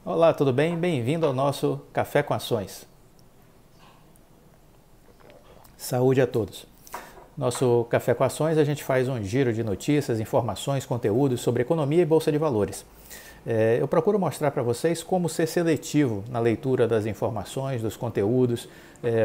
Olá, tudo bem? Bem-vindo ao nosso Café com Ações. Saúde a todos. Nosso Café com Ações, a gente faz um giro de notícias, informações, conteúdos sobre economia e bolsa de valores. Eu procuro mostrar para vocês como ser seletivo na leitura das informações, dos conteúdos,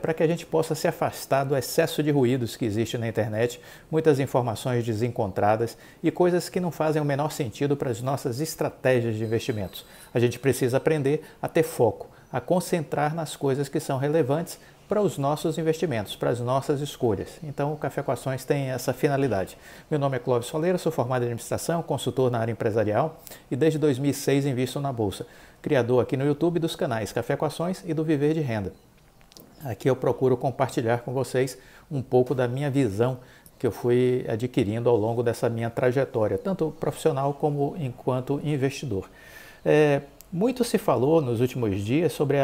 para que a gente possa se afastar do excesso de ruídos que existe na internet, muitas informações desencontradas e coisas que não fazem o menor sentido para as nossas estratégias de investimentos. A gente precisa aprender a ter foco, a concentrar nas coisas que são relevantes para os nossos investimentos, para as nossas escolhas. Então, o Café com Ações tem essa finalidade. Meu nome é Clóvis Soleira, sou formado em administração, consultor na área empresarial e desde 2006 invisto na Bolsa. Criador aqui no YouTube dos canais Café com Ações e do Viver de Renda. Aqui eu procuro compartilhar com vocês um pouco da minha visão que eu fui adquirindo ao longo dessa minha trajetória, tanto profissional como enquanto investidor. Muito se falou nos últimos dias sobre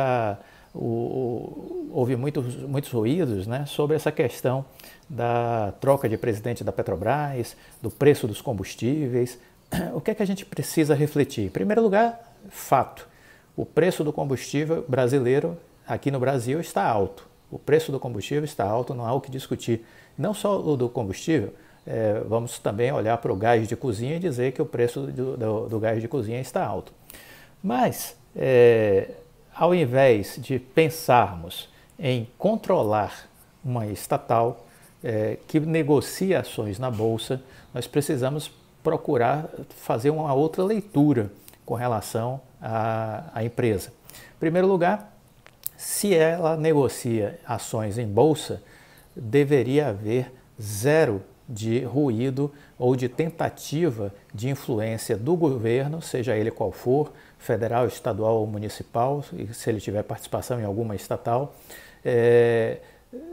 houve muitos ruídos, né, sobre essa questão da troca de presidente da Petrobras, do preço dos combustíveis. O que é que a gente precisa refletir? Em primeiro lugar, fato. O preço do combustível brasileiro, aqui no Brasil, está alto. O preço do combustível está alto, não há o que discutir. Não só o do combustível, vamos também olhar para o gás de cozinha e dizer que o preço do gás de cozinha está alto. Mas, ao invés de pensarmos em controlar uma estatal que negocia ações na Bolsa, nós precisamos procurar fazer uma outra leitura com relação à empresa. Em primeiro lugar, se ela negocia ações em Bolsa, deveria haver zero de ruído ou de tentativa de influência do governo, seja ele qual for, federal, estadual ou municipal, e se ele tiver participação em alguma estatal,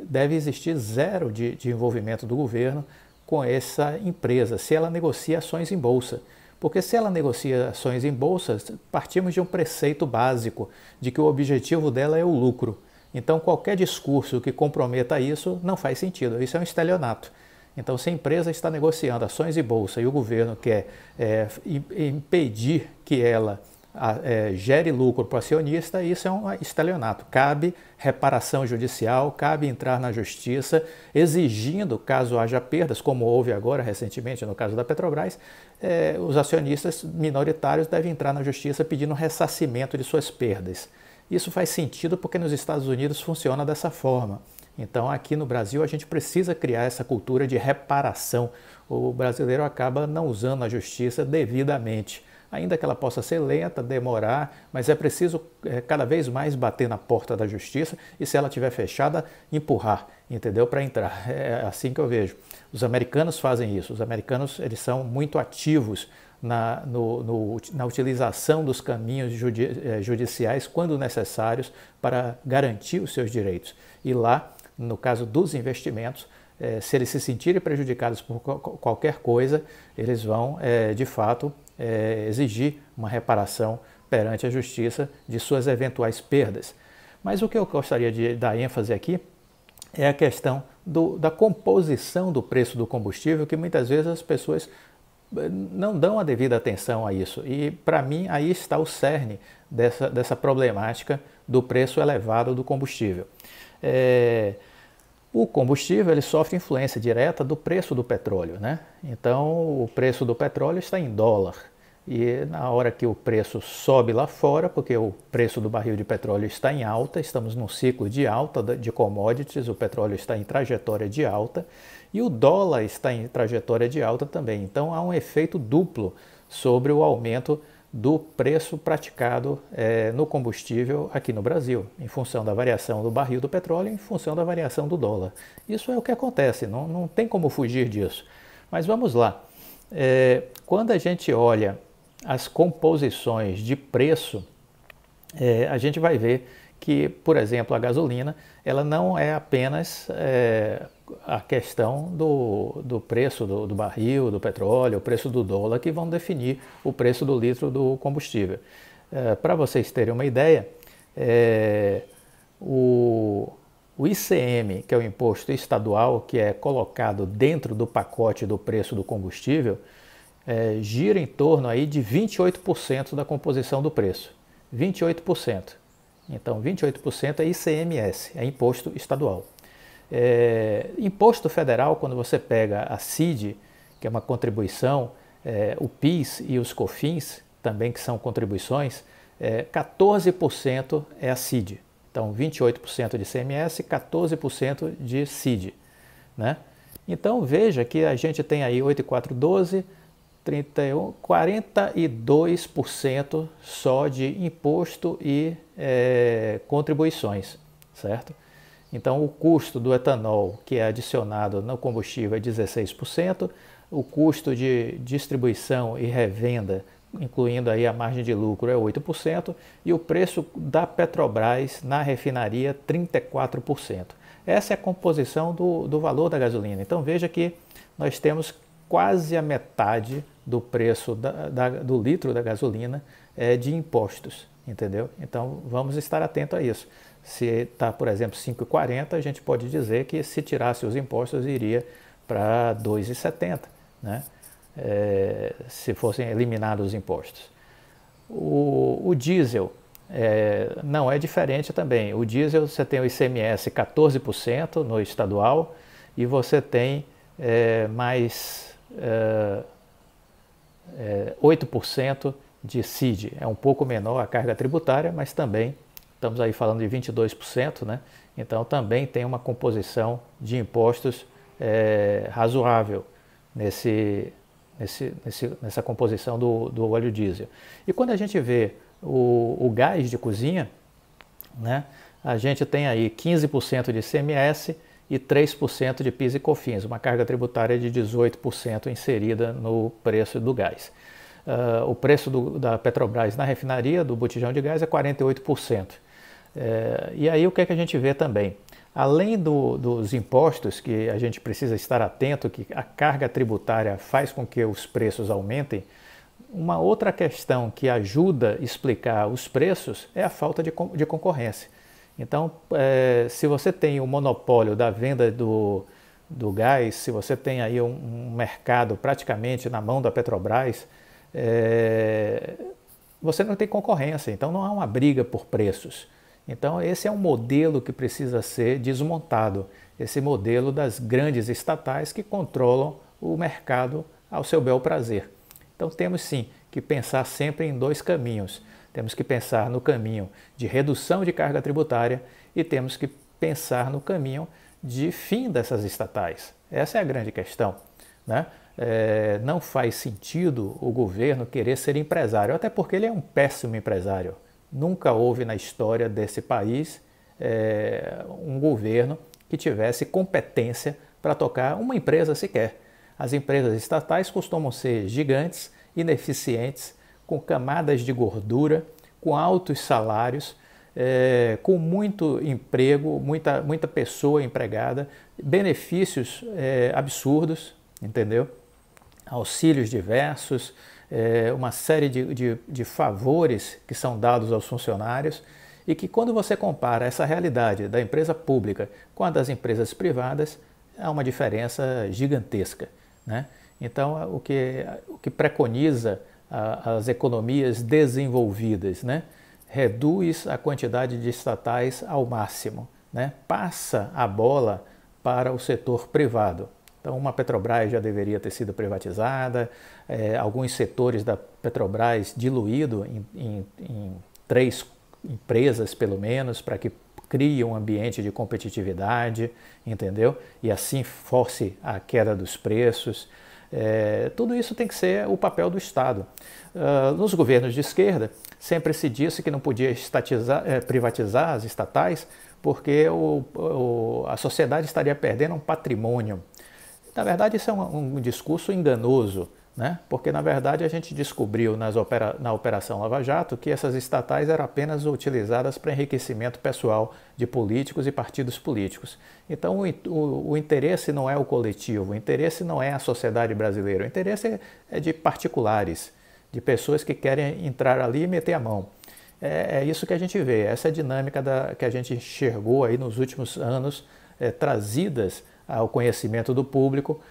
deve existir zero de envolvimento do governo com essa empresa, se ela negocia ações em bolsa. Porque se ela negocia ações em bolsa, partimos de um preceito básico de que o objetivo dela é o lucro. Então qualquer discurso que comprometa isso não faz sentido, isso é um estelionato. Então, se a empresa está negociando ações em bolsa e o governo quer impedir que ela gere lucro para o acionista, isso é um estelionato. Cabe reparação judicial, cabe entrar na justiça, exigindo, caso haja perdas, como houve agora recentemente no caso da Petrobras, os acionistas minoritários devem entrar na justiça pedindo ressarcimento de suas perdas. Isso faz sentido porque nos Estados Unidos funciona dessa forma. Então, aqui no Brasil, a gente precisa criar essa cultura de reparação. O brasileiro acaba não usando a justiça devidamente. Ainda que ela possa ser lenta, demorar, mas é preciso cada vez mais bater na porta da justiça e, se ela estiver fechada, empurrar, entendeu? Para entrar. É assim que eu vejo. Os americanos fazem isso. Os americanos, eles são muito ativos na utilização dos caminhos judiciais quando necessários para garantir os seus direitos. E lá, no caso dos investimentos, se eles se sentirem prejudicados por qualquer coisa, eles vão, de fato, exigir uma reparação perante a justiça de suas eventuais perdas. Mas o que eu gostaria de dar ênfase aqui é a questão da composição do preço do combustível, que muitas vezes as pessoas não dão a devida atenção a isso. E, para mim, aí está o cerne dessa problemática do preço elevado do combustível. O combustível ele sofre influência direta do preço do petróleo, né? Então, o preço do petróleo está em dólar. E na hora que o preço sobe lá fora, porque o preço do barril de petróleo está em alta, estamos num ciclo de alta de commodities, o petróleo está em trajetória de alta e o dólar está em trajetória de alta também. Então, há um efeito duplo sobre o aumento do preço praticado no combustível aqui no Brasil, em função da variação do barril do petróleo, em função da variação do dólar. Isso é o que acontece, não tem como fugir disso. Mas vamos lá. Quando a gente olha as composições de preço, a gente vai ver que, por exemplo, a gasolina, ela não é apenas a questão do preço do barril, do petróleo, o preço do dólar, que vão definir o preço do litro do combustível. Para vocês terem uma ideia, o ICM, que é o imposto estadual, que é colocado dentro do pacote do preço do combustível, gira em torno aí de 28% da composição do preço. 28%. Então, 28% é ICMS, é imposto estadual. Imposto federal, quando você pega a CID, que é uma contribuição, o PIS e os COFINS, também que são contribuições, 14% é a CID. Então, 28% de ICMS, 14% de CID, né? Então, veja que a gente tem aí 8 e 4, 12, 31, 42% só de imposto e contribuições, certo? Então, o custo do etanol que é adicionado no combustível é 16%, o custo de distribuição e revenda, incluindo aí a margem de lucro, é 8%, e o preço da Petrobras na refinaria, 34%. Essa é a composição do valor da gasolina. Então, veja que nós temos quase a metade do preço do litro da gasolina de impostos, entendeu? Então, vamos estar atento a isso. Se está, por exemplo, 5,40, a gente pode dizer que se tirasse os impostos iria para 2,70, né? Se fossem eliminados os impostos. O diesel não é diferente também. O diesel você tem o ICMS 14% no estadual e você tem mais 8% de CID. É um pouco menor a carga tributária, mas também estamos aí falando de 22%, né? Então também tem uma composição de impostos razoável nessa composição do óleo diesel. E quando a gente vê o gás de cozinha, né, a gente tem aí 15% de ICMS e 3% de PIS e COFINS, uma carga tributária de 18% inserida no preço do gás. O preço da Petrobras na refinaria, do botijão de gás, é 48%. E aí o que é que a gente vê também? Além dos impostos, que a gente precisa estar atento, que a carga tributária faz com que os preços aumentem, uma outra questão que ajuda a explicar os preços é a falta de concorrência. Então, se você tem o monopólio da venda do gás, se você tem aí um mercado praticamente na mão da Petrobras, você não tem concorrência, então não há uma briga por preços. Então, esse é um modelo que precisa ser desmontado, esse modelo das grandes estatais que controlam o mercado ao seu bel prazer. Então, temos sim que pensar sempre em dois caminhos. Temos que pensar no caminho de redução de carga tributária e temos que pensar no caminho de fim dessas estatais. Essa é a grande questão, né? Não faz sentido o governo querer ser empresário, até porque ele é um péssimo empresário. Nunca houve na história desse país um governo que tivesse competência para tocar uma empresa sequer. As empresas estatais costumam ser gigantes, ineficientes, com camadas de gordura, com altos salários, com muito emprego, muita pessoa empregada, benefícios absurdos, entendeu? Auxílios diversos, uma série de favores que são dados aos funcionários e que quando você compara essa realidade da empresa pública com a das empresas privadas, há uma diferença gigantesca, né? Então, o que preconiza as economias desenvolvidas, né? Reduz a quantidade de estatais ao máximo, né? Passa a bola para o setor privado. Então, uma Petrobras já deveria ter sido privatizada, alguns setores da Petrobras diluído em 3 empresas, pelo menos, para que crie um ambiente de competitividade, entendeu? E assim force a queda dos preços. Tudo isso tem que ser o papel do Estado. Nos governos de esquerda, sempre se disse que não podia privatizar as estatais porque a sociedade estaria perdendo um patrimônio. Na verdade, isso é um discurso enganoso, né? Porque, na verdade, a gente descobriu na Operação Lava Jato que essas estatais eram apenas utilizadas para enriquecimento pessoal de políticos e partidos políticos. Então, o interesse não é o coletivo, o interesse não é a sociedade brasileira, o interesse é de particulares, de pessoas que querem entrar ali e meter a mão. É isso que a gente vê, essa dinâmica que a gente enxergou aí nos últimos anos, trazidas ao conhecimento do público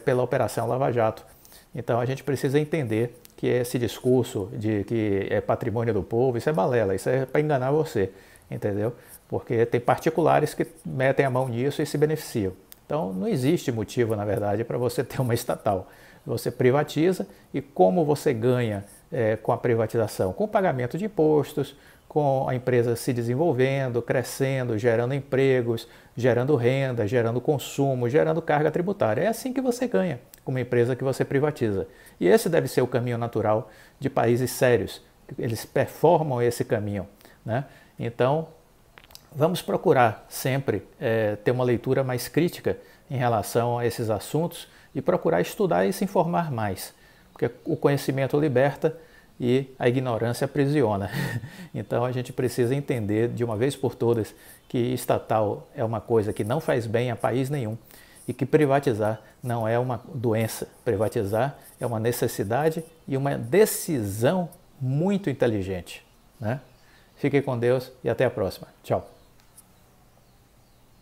pela Operação Lava Jato. Então a gente precisa entender que esse discurso de que é patrimônio do povo, isso é balela, isso é para enganar você, entendeu? Porque tem particulares que metem a mão nisso e se beneficiam. Então não existe motivo, na verdade, para você ter uma estatal. Você privatiza e como você ganha com a privatização? Com o pagamento de impostos, com a empresa se desenvolvendo, crescendo, gerando empregos, gerando renda, gerando consumo, gerando carga tributária. É assim que você ganha com uma empresa que você privatiza. E esse deve ser o caminho natural de países sérios. Eles performam esse caminho, né? Então, vamos procurar sempre ter uma leitura mais crítica em relação a esses assuntos e procurar estudar e se informar mais. Porque o conhecimento liberta e a ignorância aprisiona. Então a gente precisa entender de uma vez por todas que estatal é uma coisa que não faz bem a país nenhum e que privatizar não é uma doença. Privatizar é uma necessidade e uma decisão muito inteligente, né? Fique com Deus e até a próxima. Tchau.